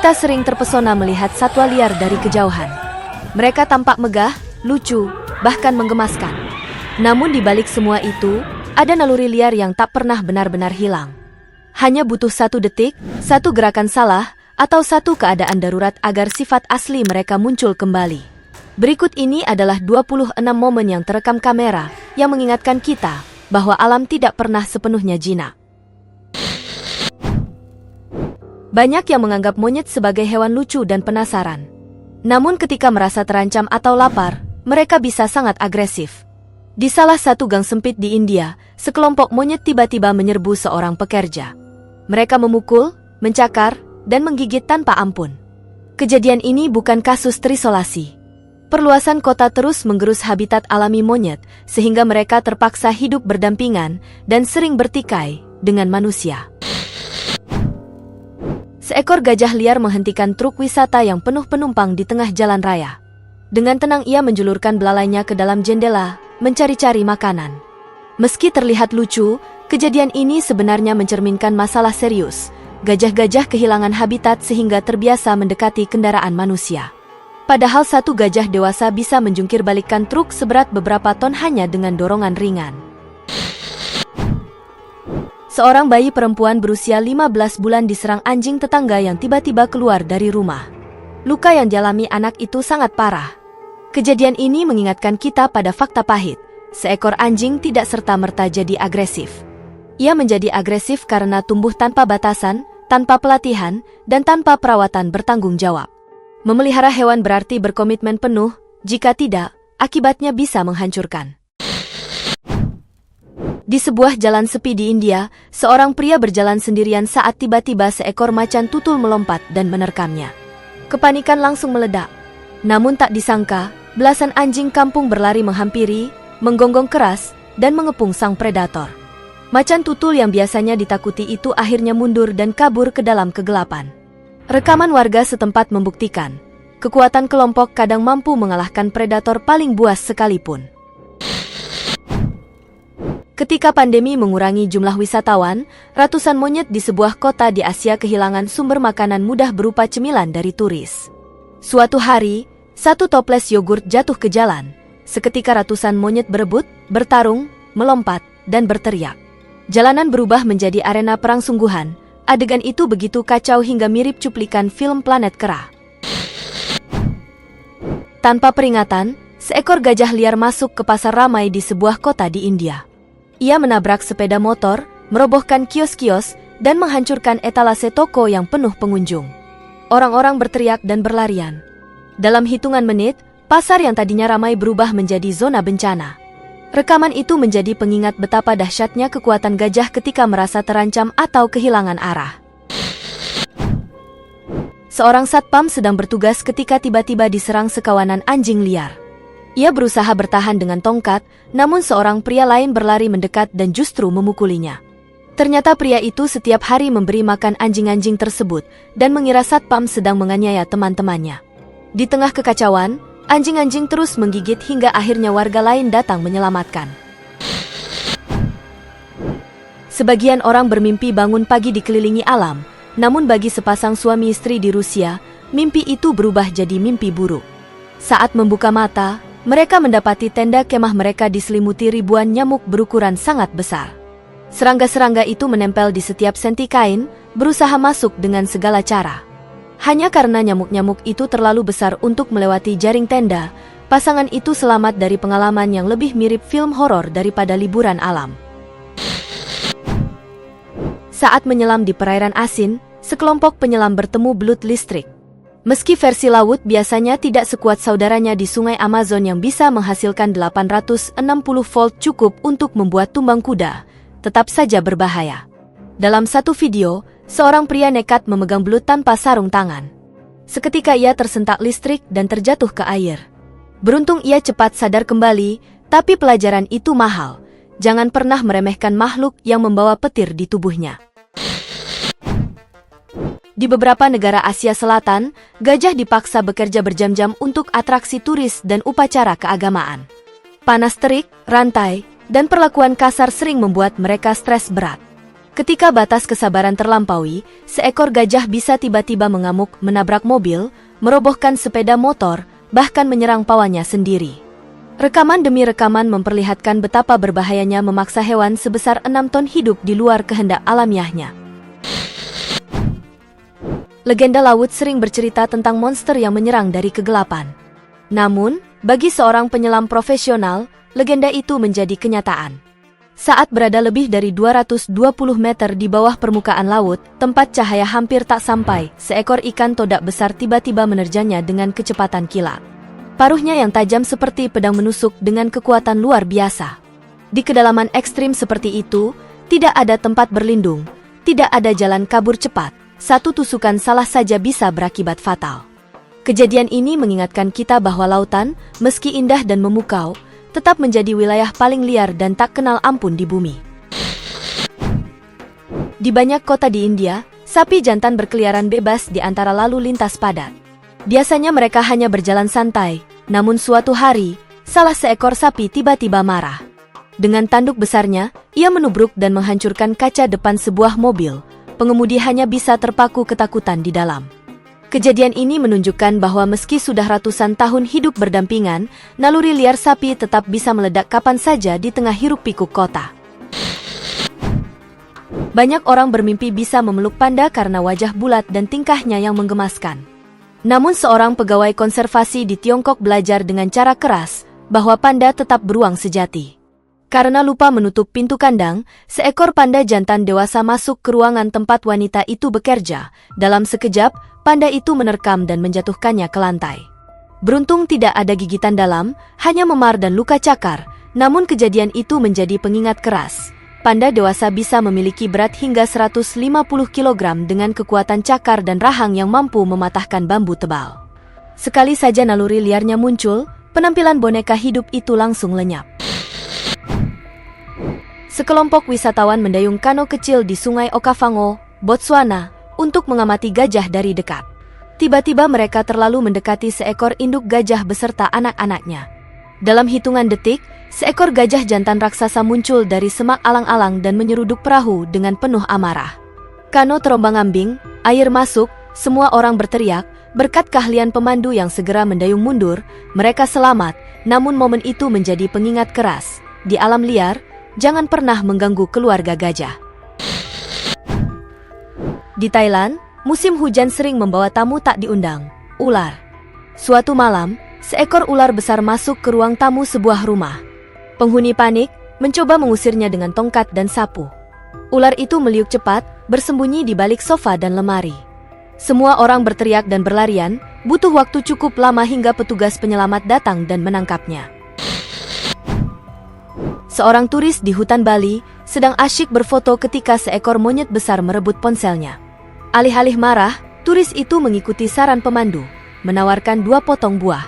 Kita sering terpesona melihat satwa liar dari kejauhan. Mereka tampak megah, lucu, bahkan menggemaskan. Namun di balik semua itu, ada naluri liar yang tak pernah benar-benar hilang. Hanya butuh satu detik, satu gerakan salah, atau satu keadaan darurat agar sifat asli mereka muncul kembali. Berikut ini adalah 26 momen yang terekam kamera yang mengingatkan kita bahwa alam tidak pernah sepenuhnya jinak. Banyak yang menganggap monyet sebagai hewan lucu dan penasaran. Namun ketika merasa terancam atau lapar, mereka bisa sangat agresif. Di salah satu gang sempit di India, sekelompok monyet tiba-tiba menyerbu seorang pekerja. Mereka memukul, mencakar, dan menggigit tanpa ampun. Kejadian ini bukan kasus terisolasi. Perluasan kota terus menggerus habitat alami monyet, sehingga mereka terpaksa hidup berdampingan dan sering bertikai dengan manusia. Seekor gajah liar menghentikan truk wisata yang penuh penumpang di tengah jalan raya. Dengan tenang ia menjulurkan belalainya ke dalam jendela, mencari-cari makanan. Meski terlihat lucu, kejadian ini sebenarnya mencerminkan masalah serius. Gajah-gajah kehilangan habitat sehingga terbiasa mendekati kendaraan manusia. Padahal satu gajah dewasa bisa menjungkir balikkan truk seberat beberapa ton hanya dengan dorongan ringan. Seorang bayi perempuan berusia 15 bulan diserang anjing tetangga yang tiba-tiba keluar dari rumah. Luka yang dialami anak itu sangat parah. Kejadian ini mengingatkan kita pada fakta pahit. Seekor anjing tidak serta-merta jadi agresif. Ia menjadi agresif karena tumbuh tanpa batasan, tanpa pelatihan, dan tanpa perawatan bertanggung jawab. Memelihara hewan berarti berkomitmen penuh, jika tidak, akibatnya bisa menghancurkan. Di sebuah jalan sepi di India, seorang pria berjalan sendirian saat tiba-tiba seekor macan tutul melompat dan menerkamnya. Kepanikan langsung meledak. Namun tak disangka, belasan anjing kampung berlari menghampiri, menggonggong keras, dan mengepung sang predator. Macan tutul yang biasanya ditakuti itu akhirnya mundur dan kabur ke dalam kegelapan. Rekaman warga setempat membuktikan, kekuatan kelompok kadang mampu mengalahkan predator paling buas sekalipun. Ketika pandemi mengurangi jumlah wisatawan, ratusan monyet di sebuah kota di Asia kehilangan sumber makanan mudah berupa cemilan dari turis. Suatu hari, satu toples yogurt jatuh ke jalan. Seketika ratusan monyet berebut, bertarung, melompat, dan berteriak. Jalanan berubah menjadi arena perang sungguhan. Adegan itu begitu kacau hingga mirip cuplikan film Planet Kera. Tanpa peringatan, seekor gajah liar masuk ke pasar ramai di sebuah kota di India. Ia menabrak sepeda motor, merobohkan kios-kios, dan menghancurkan etalase toko yang penuh pengunjung. Orang-orang berteriak dan berlarian. Dalam hitungan menit, pasar yang tadinya ramai berubah menjadi zona bencana. Rekaman itu menjadi pengingat betapa dahsyatnya kekuatan gajah ketika merasa terancam atau kehilangan arah. Seorang satpam sedang bertugas ketika tiba-tiba diserang sekawanan anjing liar. Ia berusaha bertahan dengan tongkat, namun seorang pria lain berlari mendekat dan justru memukulinya. Ternyata pria itu setiap hari memberi makan anjing-anjing tersebut dan mengira satpam sedang menganiaya teman-temannya. Di tengah kekacauan, anjing-anjing terus menggigit hingga akhirnya warga lain datang menyelamatkan. Sebagian orang bermimpi bangun pagi dikelilingi alam, namun bagi sepasang suami istri di Rusia, mimpi itu berubah jadi mimpi buruk. Saat membuka mata, mereka mendapati tenda kemah mereka diselimuti ribuan nyamuk berukuran sangat besar. Serangga-serangga itu menempel di setiap senti kain, berusaha masuk dengan segala cara. Hanya karena nyamuk-nyamuk itu terlalu besar untuk melewati jaring tenda, pasangan itu selamat dari pengalaman yang lebih mirip film horor daripada liburan alam. Saat menyelam di perairan asin, sekelompok penyelam bertemu belut listrik. Meski versi laut biasanya tidak sekuat saudaranya di sungai Amazon yang bisa menghasilkan 860 volt cukup untuk membuat tumbang kuda, tetap saja berbahaya. Dalam satu video, seorang pria nekat memegang belut tanpa sarung tangan. Seketika ia tersentak listrik dan terjatuh ke air. Beruntung ia cepat sadar kembali, tapi pelajaran itu mahal. Jangan pernah meremehkan makhluk yang membawa petir di tubuhnya. Di beberapa negara Asia Selatan, gajah dipaksa bekerja berjam-jam untuk atraksi turis dan upacara keagamaan. Panas terik, rantai, dan perlakuan kasar sering membuat mereka stres berat. Ketika batas kesabaran terlampaui, seekor gajah bisa tiba-tiba mengamuk, menabrak mobil, merobohkan sepeda motor, bahkan menyerang pawanya sendiri. Rekaman demi rekaman memperlihatkan betapa berbahayanya memaksa hewan sebesar 6 ton hidup di luar kehendak alamiahnya. Legenda laut sering bercerita tentang monster yang menyerang dari kegelapan. Namun, bagi seorang penyelam profesional, legenda itu menjadi kenyataan. Saat berada lebih dari 220 meter di bawah permukaan laut, tempat cahaya hampir tak sampai, seekor ikan todak besar tiba-tiba menerjangnya dengan kecepatan kilat. Paruhnya yang tajam seperti pedang menusuk dengan kekuatan luar biasa. Di kedalaman ekstrim seperti itu, tidak ada tempat berlindung, tidak ada jalan kabur cepat. Satu tusukan salah saja bisa berakibat fatal. Kejadian ini mengingatkan kita bahwa lautan, meski indah dan memukau, tetap menjadi wilayah paling liar dan tak kenal ampun di bumi. Di banyak kota di India, sapi jantan berkeliaran bebas di antara lalu lintas padat. Biasanya mereka hanya berjalan santai, namun suatu hari, salah seekor sapi tiba-tiba marah. Dengan tanduk besarnya, ia menubruk dan menghancurkan kaca depan sebuah mobil. Pengemudi hanya bisa terpaku ketakutan di dalam. Kejadian ini menunjukkan bahwa meski sudah ratusan tahun hidup berdampingan, naluri liar sapi tetap bisa meledak kapan saja di tengah hiruk-pikuk kota. Banyak orang bermimpi bisa memeluk panda karena wajah bulat dan tingkahnya yang menggemaskan. Namun seorang pegawai konservasi di Tiongkok belajar dengan cara keras bahwa panda tetap beruang sejati. Karena lupa menutup pintu kandang, seekor panda jantan dewasa masuk ke ruangan tempat wanita itu bekerja. Dalam sekejap, panda itu menerkam dan menjatuhkannya ke lantai. Beruntung tidak ada gigitan dalam, hanya memar dan luka cakar, namun kejadian itu menjadi pengingat keras. Panda dewasa bisa memiliki berat hingga 150 kg dengan kekuatan cakar dan rahang yang mampu mematahkan bambu tebal. Sekali saja naluri liarnya muncul, penampilan boneka hidup itu langsung lenyap. Sekelompok wisatawan mendayung kano kecil di Sungai Okavango, Botswana, untuk mengamati gajah dari dekat. Tiba-tiba mereka terlalu mendekati seekor induk gajah beserta anak-anaknya. Dalam hitungan detik, seekor gajah jantan raksasa muncul dari semak alang-alang dan menyeruduk perahu dengan penuh amarah. Kano terombang-ambing, air masuk, semua orang berteriak, berkat keahlian pemandu yang segera mendayung mundur, mereka selamat, namun momen itu menjadi pengingat keras. Di alam liar, jangan pernah mengganggu keluarga gajah. Di Thailand, musim hujan sering membawa tamu tak diundang, ular. Suatu malam, seekor ular besar masuk ke ruang tamu sebuah rumah. Penghuni panik, mencoba mengusirnya dengan tongkat dan sapu. Ular itu meliuk cepat, bersembunyi di balik sofa dan lemari. Semua orang berteriak dan berlarian, butuh waktu cukup lama hingga petugas penyelamat datang dan menangkapnya. Seorang turis di hutan Bali sedang asyik berfoto ketika seekor monyet besar merebut ponselnya. Alih-alih marah, turis itu mengikuti saran pemandu, menawarkan 2 potong buah.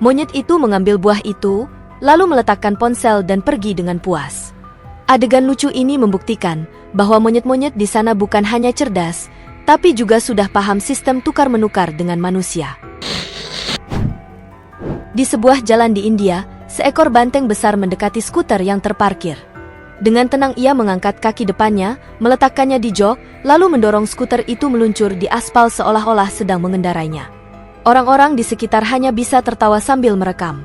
Monyet itu mengambil buah itu, lalu meletakkan ponsel dan pergi dengan puas. Adegan lucu ini membuktikan bahwa monyet-monyet di sana bukan hanya cerdas, tapi juga sudah paham sistem tukar-menukar dengan manusia. Di sebuah jalan di India, seekor banteng besar mendekati skuter yang terparkir. Dengan tenang ia mengangkat kaki depannya, meletakkannya di jok, lalu mendorong skuter itu meluncur di aspal seolah-olah sedang mengendarainya. Orang-orang di sekitar hanya bisa tertawa sambil merekam.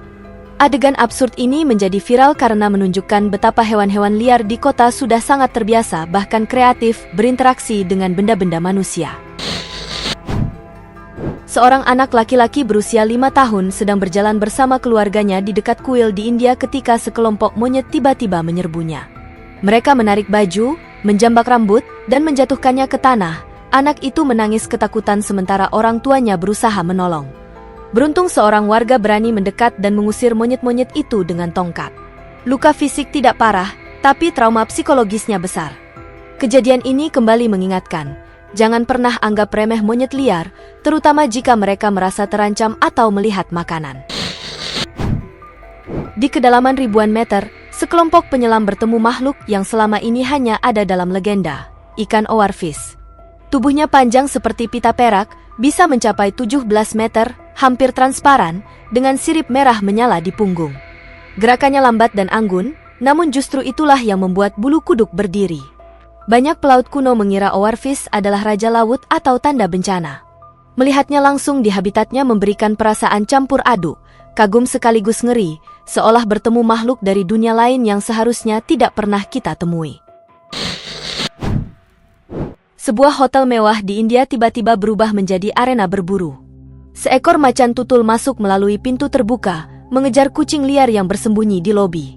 Adegan absurd ini menjadi viral karena menunjukkan betapa hewan-hewan liar di kota sudah sangat terbiasa bahkan kreatif berinteraksi dengan benda-benda manusia. Seorang anak laki-laki berusia 5 tahun sedang berjalan bersama keluarganya di dekat kuil di India ketika sekelompok monyet tiba-tiba menyerbunya. Mereka menarik baju, menjambak rambut, dan menjatuhkannya ke tanah. Anak itu menangis ketakutan sementara orang tuanya berusaha menolong. Beruntung seorang warga berani mendekat dan mengusir monyet-monyet itu dengan tongkat. Luka fisik tidak parah, tapi trauma psikologisnya besar. Kejadian ini kembali mengingatkan, jangan pernah anggap remeh monyet liar, terutama jika mereka merasa terancam atau melihat makanan. Di kedalaman ribuan meter, sekelompok penyelam bertemu makhluk yang selama ini hanya ada dalam legenda, ikan oarfish. Tubuhnya panjang seperti pita perak, bisa mencapai 17 meter, hampir transparan, dengan sirip merah menyala di punggung. Gerakannya lambat dan anggun, namun justru itulah yang membuat bulu kuduk berdiri. Banyak pelaut kuno mengira oarfish adalah raja laut atau tanda bencana. Melihatnya langsung di habitatnya memberikan perasaan campur aduk, kagum sekaligus ngeri, seolah bertemu makhluk dari dunia lain yang seharusnya tidak pernah kita temui. Sebuah hotel mewah di India tiba-tiba berubah menjadi arena berburu. Seekor macan tutul masuk melalui pintu terbuka, mengejar kucing liar yang bersembunyi di lobi.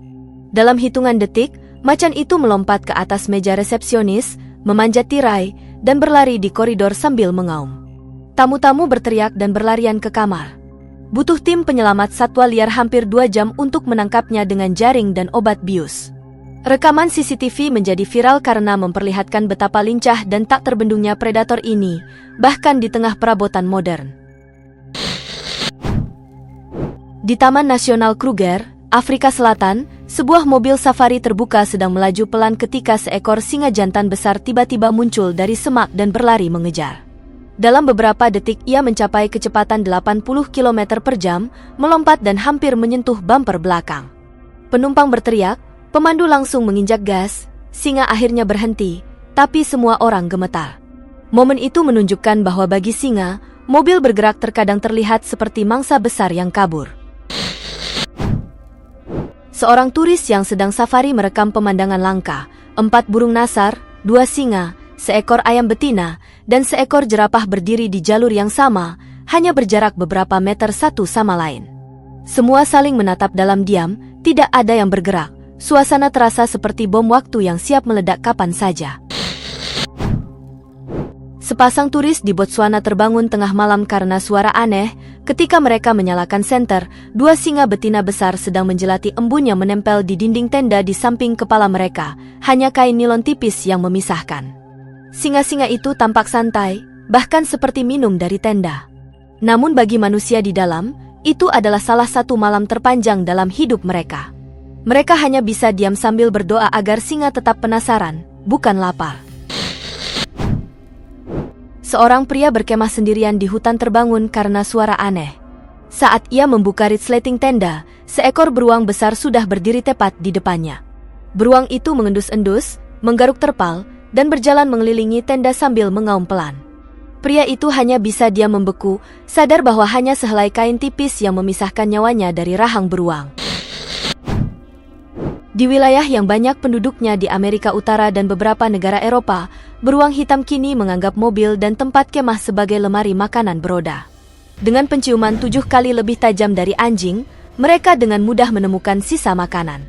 Dalam hitungan detik, macan itu melompat ke atas meja resepsionis, memanjat tirai, dan berlari di koridor sambil mengaum. Tamu-tamu berteriak dan berlarian ke kamar. Butuh tim penyelamat satwa liar hampir 2 jam untuk menangkapnya dengan jaring dan obat bius. Rekaman CCTV menjadi viral karena memperlihatkan betapa lincah dan tak terbendungnya predator ini, bahkan di tengah perabotan modern. Di Taman Nasional Kruger, Afrika Selatan, sebuah mobil safari terbuka sedang melaju pelan ketika seekor singa jantan besar tiba-tiba muncul dari semak dan berlari mengejar. Dalam beberapa detik ia mencapai kecepatan 80 km per jam, melompat dan hampir menyentuh bumper belakang. Penumpang berteriak, pemandu langsung menginjak gas, singa akhirnya berhenti, tapi semua orang gemetar. Momen itu menunjukkan bahwa bagi singa, mobil bergerak terkadang terlihat seperti mangsa besar yang kabur. Seorang turis yang sedang safari merekam pemandangan langka, 4 burung nasar, 2 singa, seekor ayam betina, dan seekor jerapah berdiri di jalur yang sama, hanya berjarak beberapa meter satu sama lain. Semua saling menatap dalam diam, tidak ada yang bergerak. Suasana terasa seperti bom waktu yang siap meledak kapan saja. Sepasang turis di Botswana terbangun tengah malam karena suara aneh. Ketika mereka menyalakan senter, 2 singa betina besar sedang menjelati embun yang menempel di dinding tenda di samping kepala mereka. Hanya kain nilon tipis yang memisahkan. Singa-singa itu tampak santai, bahkan seperti minum dari tenda. Namun bagi manusia di dalam, itu adalah salah satu malam terpanjang dalam hidup mereka. Mereka hanya bisa diam sambil berdoa agar singa tetap penasaran, bukan lapar. Seorang pria berkemah sendirian di hutan terbangun karena suara aneh. Saat ia membuka resleting tenda, seekor beruang besar sudah berdiri tepat di depannya. Beruang itu mengendus-endus, menggaruk terpal, dan berjalan mengelilingi tenda sambil mengaum pelan. Pria itu hanya bisa diam membeku, sadar bahwa hanya sehelai kain tipis yang memisahkan nyawanya dari rahang beruang. Di wilayah yang banyak penduduknya di Amerika Utara dan beberapa negara Eropa, beruang hitam kini menganggap mobil dan tempat kemah sebagai lemari makanan beroda. Dengan penciuman 7 kali lebih tajam dari anjing, mereka dengan mudah menemukan sisa makanan.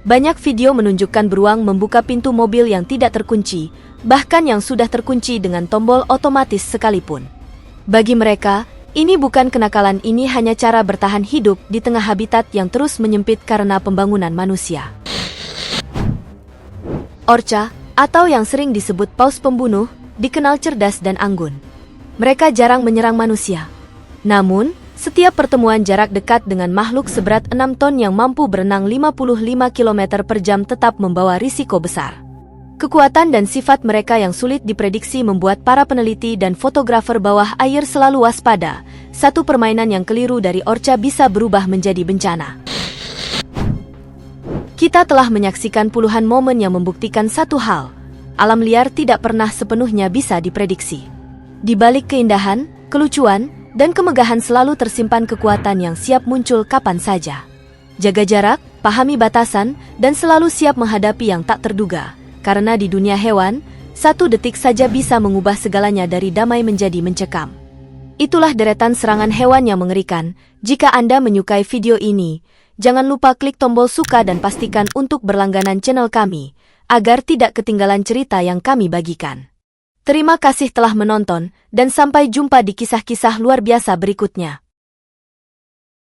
Banyak video menunjukkan beruang membuka pintu mobil yang tidak terkunci, bahkan yang sudah terkunci dengan tombol otomatis sekalipun. Bagi mereka, ini bukan kenakalan, ini hanya cara bertahan hidup di tengah habitat yang terus menyempit karena pembangunan manusia. Orca, atau yang sering disebut paus pembunuh, dikenal cerdas dan anggun. Mereka jarang menyerang manusia. Namun, setiap pertemuan jarak dekat dengan makhluk seberat 6 ton yang mampu berenang 55 km per jam tetap membawa risiko besar. Kekuatan dan sifat mereka yang sulit diprediksi membuat para peneliti dan fotografer bawah air selalu waspada. Satu permainan yang keliru dari orca bisa berubah menjadi bencana. Kita telah menyaksikan puluhan momen yang membuktikan satu hal. Alam liar tidak pernah sepenuhnya bisa diprediksi. Di balik keindahan, kelucuan, dan kemegahan selalu tersimpan kekuatan yang siap muncul kapan saja. Jaga jarak, pahami batasan, dan selalu siap menghadapi yang tak terduga. Karena di dunia hewan, 1 detik saja bisa mengubah segalanya dari damai menjadi mencekam. Itulah deretan serangan hewan yang mengerikan. Jika Anda menyukai video ini, jangan lupa klik tombol suka dan pastikan untuk berlangganan channel kami, agar tidak ketinggalan cerita yang kami bagikan. Terima kasih telah menonton, dan sampai jumpa di kisah-kisah luar biasa berikutnya.